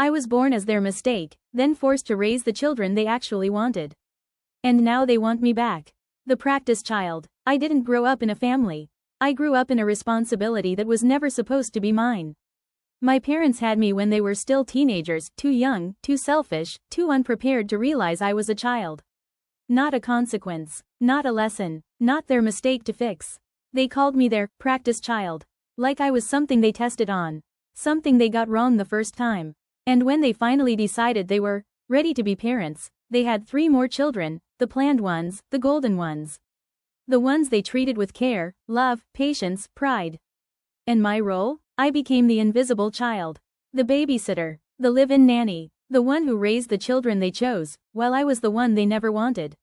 I was born as their mistake, then forced to raise the children they actually wanted. And now they want me back. The practice child. I didn't grow up in a family. I grew up in a responsibility that was never supposed to be mine. My parents had me when they were still teenagers, too young, too selfish, too unprepared to realize I was a child. Not a consequence, not a lesson, not their mistake to fix. They called me their practice child. Like I was something they tested on. Something they got wrong the first time. And when they finally decided they were ready to be parents, they had 3 more children, the planned ones, the golden ones. The ones they treated with care, love, patience, pride. And my role? I became the invisible child. The babysitter. The live-in nanny. The one who raised the children they chose, while I was the one they never wanted.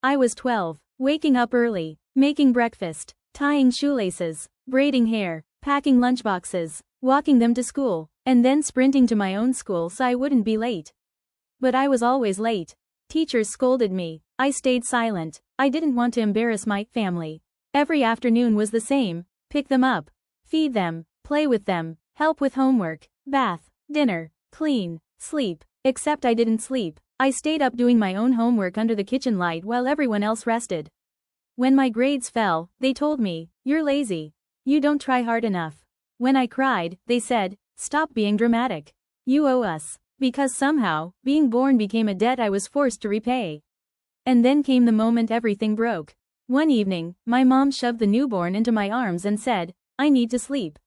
I was 12, waking up early, making breakfast, tying shoelaces, braiding hair, packing lunchboxes, walking them to school, and then sprinting to my own school so I wouldn't be late. But I was always late. Teachers scolded me. I stayed silent. I didn't want to embarrass my family. Every afternoon was the same. Pick them up. Feed them. Play with them. Help with homework. Bath. Dinner. Clean. Sleep. Except I didn't sleep. I stayed up doing my own homework under the kitchen light while everyone else rested. When my grades fell, they told me, "You're lazy. You don't try hard enough." When I cried, they said, "Stop being dramatic. You owe us." Because somehow, being born became a debt I was forced to repay. And then came the moment everything broke. One evening, my mom shoved the newborn into my arms and said, "I need to sleep.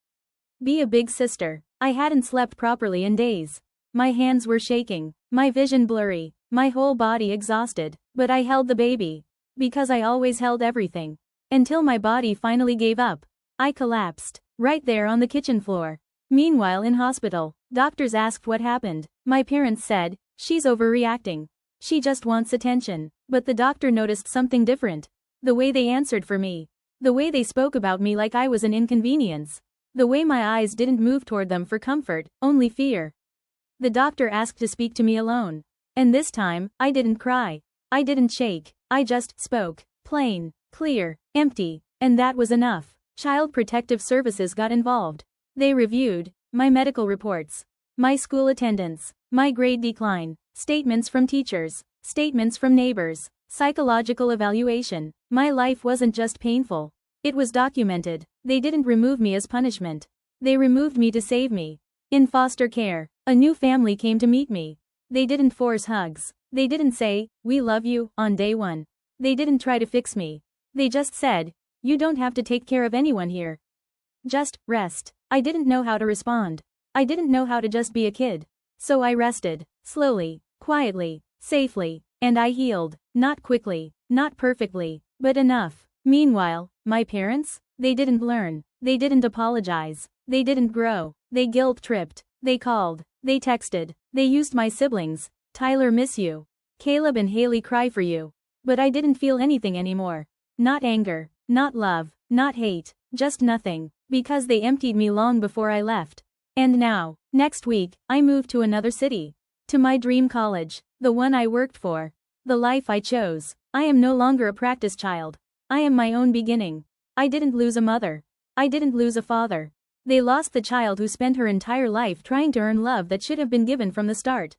Be a big sister." I hadn't slept properly in days. My hands were shaking, my vision blurry, my whole body exhausted, but I held the baby. Because I always held everything. Until my body finally gave up. I collapsed, right there on the kitchen floor. Meanwhile in hospital, doctors asked what happened. My parents said, "She's overreacting. She just wants attention." But the doctor noticed something different. The way they answered for me. The way they spoke about me like I was an inconvenience. The way my eyes didn't move toward them for comfort, only fear. The doctor asked to speak to me alone. And this time, I didn't cry. I didn't shake. I just spoke. Plain, clear, empty. And that was enough. Child Protective Services got involved. They reviewed my medical reports, my school attendance, my grade decline, statements from teachers, statements from neighbors, psychological evaluation. My life wasn't just painful. It was documented. They didn't remove me as punishment. They removed me to save me. In foster care, a new family came to meet me. They didn't force hugs. They didn't say, "We love you," on day 1. They didn't try to fix me. They just said, "You don't have to take care of anyone here. Just rest." I didn't know how to respond. I didn't know how to just be a kid. So I rested, slowly, quietly, safely, and I healed. Not quickly, not perfectly, but enough. Meanwhile, my parents? They didn't learn. They didn't apologize. They didn't grow. They guilt-tripped. They called. They texted. They used my siblings. "Tyler, miss you. Caleb and Haley cry for you." But I didn't feel anything anymore. Not anger, not love, not hate, just nothing. Because they emptied me long before I left. And now, next week, I moved to another city. To my dream college. The one I worked for. The life I chose. I am no longer a practice child. I am my own beginning. I didn't lose a mother. I didn't lose a father. They lost the child who spent her entire life trying to earn love that should have been given from the start.